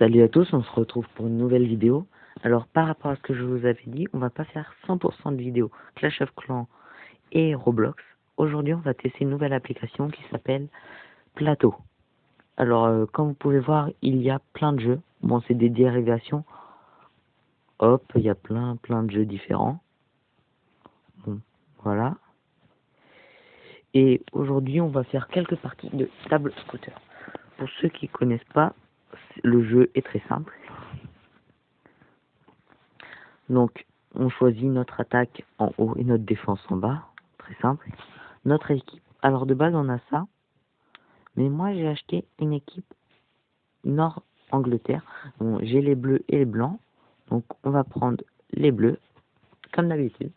Salut à tous, on se retrouve pour une nouvelle vidéo. Alors par rapport à ce que je vous avais dit, on va pas faire 100% de vidéos Clash of Clans et Roblox. Aujourd'hui on va tester une nouvelle application qui s'appelle Plateau. Alors comme vous pouvez voir, il y a plein de jeux. Bon, c'est des dérivations. Hop, il y a plein de jeux différents. Bon, voilà. Et aujourd'hui on va faire quelques parties de table scooter. Pour ceux qui connaissent pas, le jeu est très simple. Donc, on choisit notre attaque en haut et notre défense en bas. Très simple. Notre équipe. Alors, de base, on a ça. Mais moi, j'ai acheté une équipe Nord-Angleterre. Bon, j'ai les bleus et les blancs. Donc, on va prendre les bleus, comme d'habitude.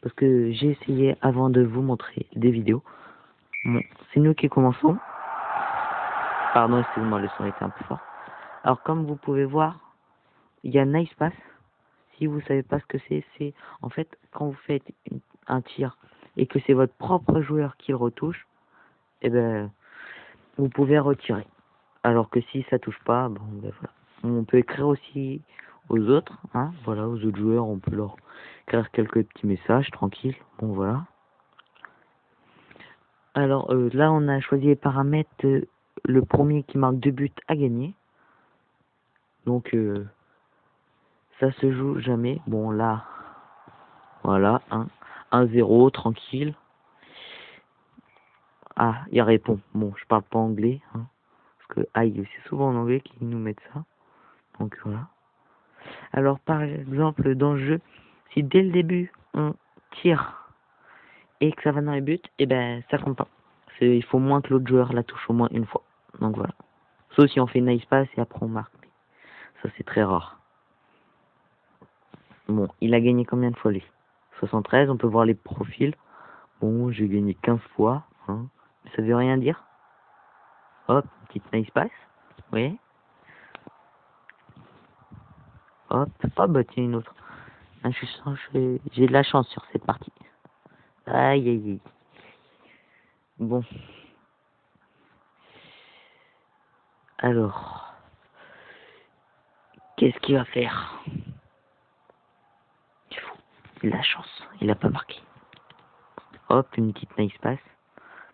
Parce que j'ai essayé avant de vous montrer des vidéos. Bon, c'est nous qui commençons. Pardon, excusez-moi, le son était un peu fort. Alors, comme vous pouvez voir, il y a Nice Pass. Si vous savez pas ce que c'est en fait quand vous faites un tir et que c'est votre propre joueur qui le retouche, et ben vous pouvez retirer. Alors que si ça touche pas, bon ben voilà. On peut écrire aussi aux autres, hein, voilà, aux autres joueurs, on peut leur écrire quelques petits messages tranquilles. Bon voilà. Alors là on a choisi les paramètres, le premier qui marque 2 buts à gagner. Donc ça se joue jamais. Bon là, voilà, 1-0, tranquille. Ah, il répond. Bon, je parle pas anglais, hein, parce que c'est souvent en anglais qu'ils nous mettent ça. Donc voilà. Alors par exemple dans le jeu, si dès le début on tire et que ça va dans les buts, et ben ça compte pas. Il faut moins que l'autre joueur la touche au moins une fois. Donc voilà. Sauf si on fait nice pass et après on marque. Mais ça c'est très rare. Bon, il a gagné combien de fois lui? 73, on peut voir les profils. Bon, j'ai gagné 15 fois, hein. Mais ça veut rien dire. Hop, petite nice pass. Oui. Hop, oh bah tiens une autre. Ah, j'ai de la chance sur cette partie. Aïe aïe aïe. Bon. Alors. Qu'est-ce qu'il va faire? C'est fou. Il a de la chance. Il a pas marqué. Hop, une petite nice pass.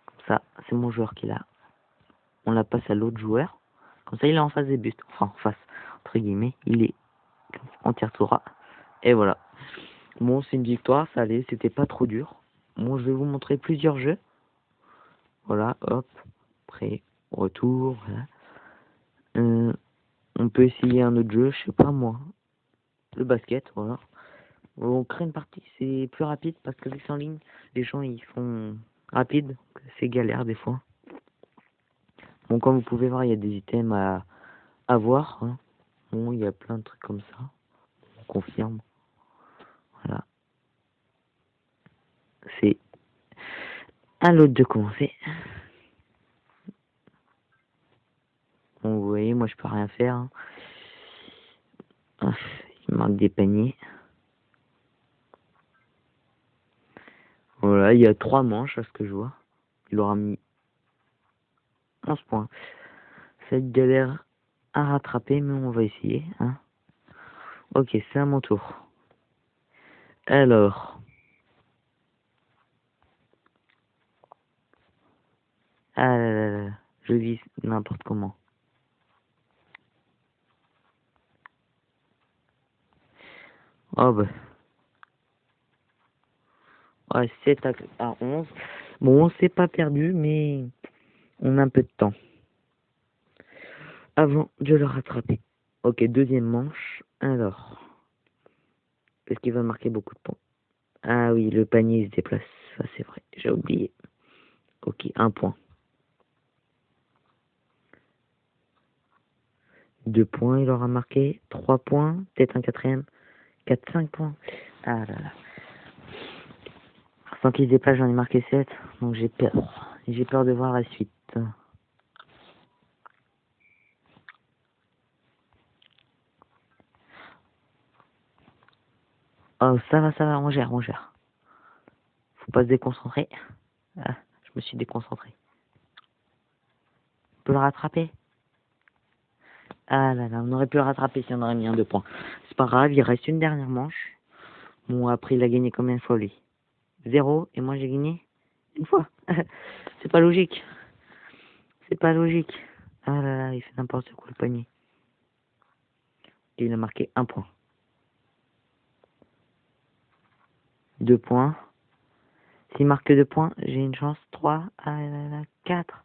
Comme ça, c'est mon joueur qui l'a. On la passe à l'autre joueur. Comme ça, il est en face des buts. Enfin, en face. Entre guillemets. Il est en tir-toura. Et voilà. Bon, c'est une victoire. Ça allait. C'était pas trop dur. Bon, je vais vous montrer plusieurs jeux. Voilà. Hop. Après, retour. Voilà. On peut essayer un autre jeu, je sais pas moi. Le basket, voilà. On crée une partie, c'est plus rapide parce que vu que c'est en ligne, les gens ils font rapide, c'est galère des fois. Bon, comme vous pouvez voir, il y a des items à voir, hein. Bon, il y a plein de trucs comme ça. On confirme. Voilà. C'est à l'autre de commencer. Bon, vous voyez, moi je peux rien faire, hein. Il manque des paniers. Voilà, il y a 3 manches à ce que je vois. Il aura mis 11 points. Cette galère à rattraper, mais on va essayer, hein. Ok, c'est à mon tour. Alors. Ah là là là. Je vis n'importe comment. Oh bah. Ouais, 7 à 11. Bon, c'est pas perdu, mais on a un peu de temps. Avant de le rattraper. Ok, deuxième manche. Alors. Est-ce qu'il va marquer beaucoup de points? Ah oui, le panier se déplace. Ça, c'est vrai. J'ai oublié. Ok, 1 point. 2 points, il aura marqué. 3 points. Peut-être un quatrième. 4, 5 points. Ah là là. Sans qu'il se déplace, j'en ai marqué 7. Donc j'ai peur. J'ai peur de voir la suite. Oh, ça va, on gère. Faut pas se déconcentrer. Ah, je me suis déconcentré. On peut le rattraper. Ah là là, on aurait pu le rattraper si on aurait mis un 2 points. C'est pas grave, il reste une dernière manche. Bon, après, il a gagné combien de fois, lui? 0, et moi, j'ai gagné une fois. C'est pas logique. C'est pas logique. Ah là là, il fait n'importe quoi, le panier. Et il a marqué 1 point. 2 points. S'il marque 2 points, j'ai une chance. 3, ah là là, 4,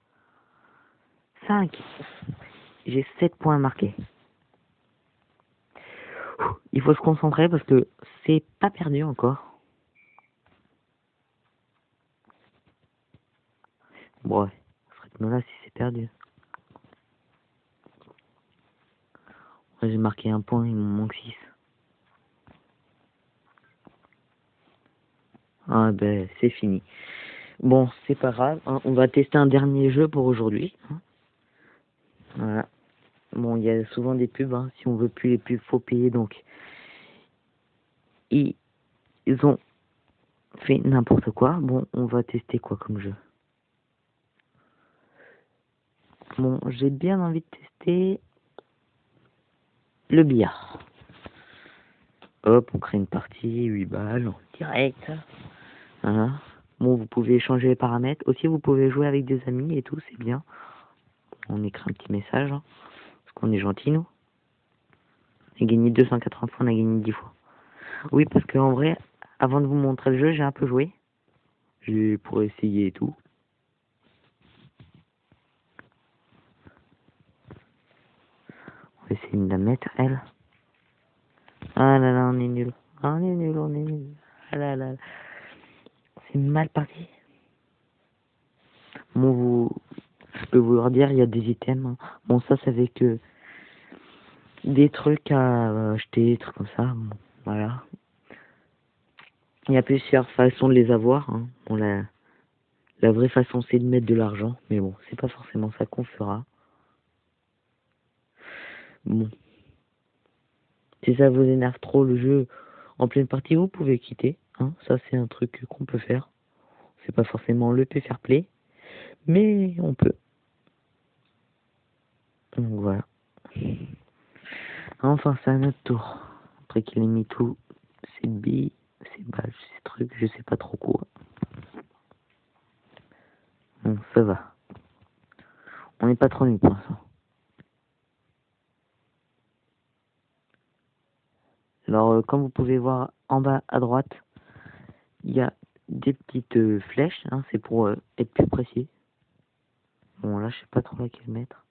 5. J'ai 7 points à marquer. Il faut se concentrer parce que c'est pas perdu encore. Bon, ouais, ce rythme-là, si c'est perdu. J'ai marqué 1 point, il m'en manque 6. Ah ben, c'est fini. Bon, c'est pas grave, hein, on va tester un dernier jeu pour aujourd'hui. Hein. Voilà. Bon, il y a souvent des pubs, hein. Si on veut plus les pubs, faut payer, donc ils ont fait n'importe quoi. Bon, on va tester quoi comme jeu? Bon, j'ai bien envie de tester le billard. Hop, on crée une partie, 8 balles, en direct. Voilà. Bon, vous pouvez changer les paramètres. Aussi, vous pouvez jouer avec des amis et tout, c'est bien. On écrit un petit message, hein, parce qu'on est gentil, nous. On a gagné 280 fois, on a gagné 10 fois. Oui, parce que en vrai, avant de vous montrer le jeu, j'ai un peu joué. J'ai pour essayer et tout. On va essayer de la mettre, elle. Ah là là, on est nul. Ah, on est nul, on est nul. Ah là là. C'est mal parti. Bon, je peux vous leur dire, il y a des items. Hein. Bon, ça, c'est avec des trucs à acheter, des trucs comme ça. Bon, voilà. Il y a plusieurs façons de les avoir. Hein. Bon, la vraie façon, c'est de mettre de l'argent. Mais bon, c'est pas forcément ça qu'on fera. Bon. Si ça vous énerve trop le jeu en pleine partie, vous pouvez quitter. Hein. Ça, c'est un truc qu'on peut faire. C'est pas forcément le P fair play. Mais on peut. Donc voilà. Enfin, c'est à notre tour. Après qu'il ait mis tout, ces billes, ces badges, ces trucs, je sais pas trop quoi. Bon, ça va. On n'est pas trop nul pour l'instant. Alors, comme vous pouvez voir en bas à droite, il y a des petites flèches. Hein, c'est pour être plus précis. Bon, là, je sais pas trop laquelle mettre.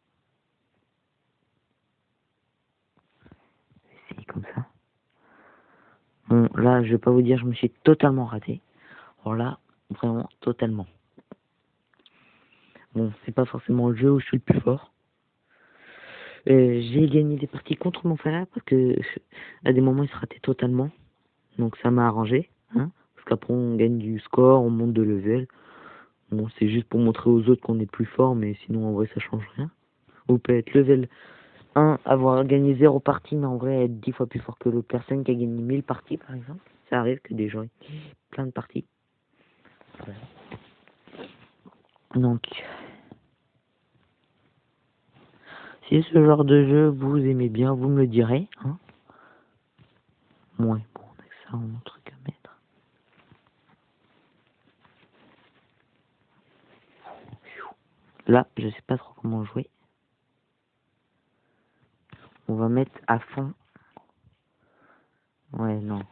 C'est comme ça. Bon, là, je vais pas vous dire, je me suis totalement raté. Alors là, vraiment, totalement. Bon, c'est pas forcément le jeu où je suis le plus fort. J'ai gagné des parties contre mon frère parce que à des moments il se ratait totalement. Donc ça m'a arrangé. Hein, parce qu'après on gagne du score, on monte de level. Bon, c'est juste pour montrer aux autres qu'on est plus fort, mais sinon en vrai ça change rien. Vous pouvez être level 1, avoir gagné 0 partie, mais en vrai être 10 fois plus fort que l'autre personne qui a gagné 1000 parties par exemple. Ça arrive que des gens aient plein de parties. Voilà. Donc, si ce genre de jeu vous aimez bien, vous me le direz. Hein. Ouais, bon, on a que ça, on a un truc à mettre. Là, je sais pas trop comment jouer. On va mettre à fond. Ouais, non.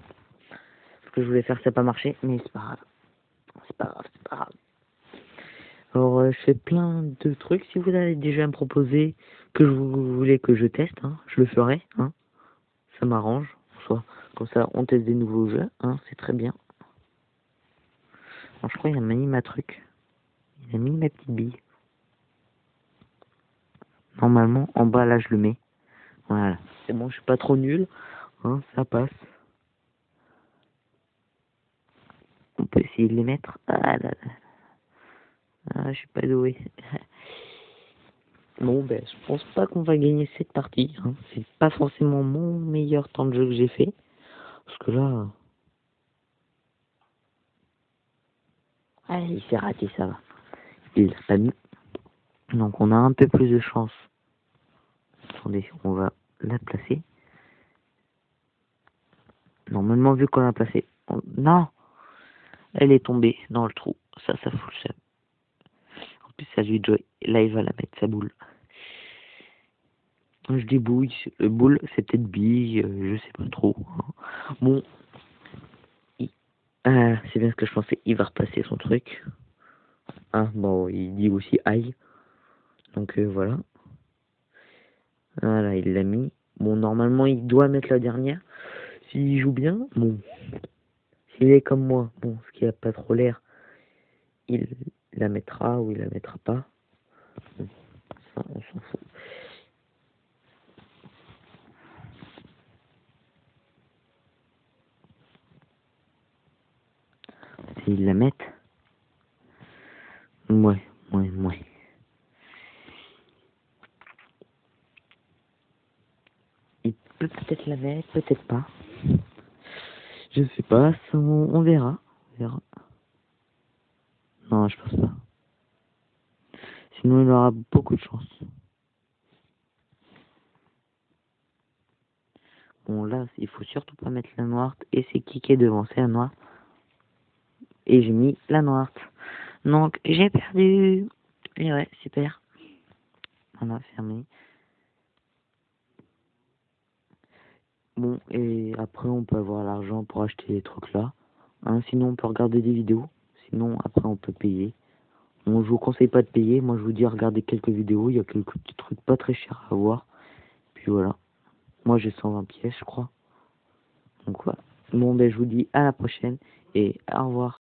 Ce que je voulais faire, ça n'a pas marché, mais c'est pas grave. C'est pas grave, c'est pas grave. Alors, je fais plein de trucs. Si vous avez déjà à me proposer que vous voulez que je teste, hein, je le ferai. Hein. Ça m'arrange. Soit comme ça, on teste des nouveaux jeux. Hein, c'est très bien. Alors, je crois qu'il a mis ma truc. Il a mis ma petite bille. Normalement, en bas, là, je le mets. Voilà. C'est bon, je suis pas trop nul. Hein, ça passe. On peut essayer de les mettre. Ah là là. Ah, je suis pas doué. Bon, ben, je pense pas qu'on va gagner cette partie. Hein. C'est pas forcément mon meilleur temps de jeu que j'ai fait. Parce que là... Ah, il s'est raté, ça va. Il l'a pas mis. Donc on a un peu plus de chance attendez, on va la placer. Normalement, vu qu'on l'a placée... Non! Elle est tombée dans le trou. Ça fout le seum. En plus, ça lui Joy. Là, il va la mettre, sa boule. Je dis boule, c'est peut-être bille, je sais pas trop. Bon, c'est bien ce que je pensais, il va repasser son truc. Ah, bon, il dit aussi aïe. Donc voilà. Voilà, il l'a mis. Bon, normalement, il doit mettre la dernière. S'il joue bien, bon. S'il est comme moi, bon, ce qui a pas trop l'air, il la mettra ou il la mettra pas. Bon, ça, on s'en fout. S'ils la mettent, ouais. Il peut peut-être la mettre, peut-être pas. Je sais pas, on verra. Non, je pense pas. Sinon, il aura beaucoup de chance. Bon, là, il faut surtout pas mettre la noire. Et c'est qui est devant, c'est la noire. Et j'ai mis la noire. Donc, j'ai perdu. Et ouais, super. On a fermé. Bon, et après, on peut avoir l'argent pour acheter les trucs là. Hein, sinon, on peut regarder des vidéos. Sinon, après, on peut payer. Bon, je vous conseille pas de payer. Moi, je vous dis, regardez quelques vidéos. Il y a quelques petits trucs pas très chers à voir. Puis voilà. Moi, j'ai 120 pièces, je crois. Donc voilà. Bon, ben, je vous dis à la prochaine. Et au revoir.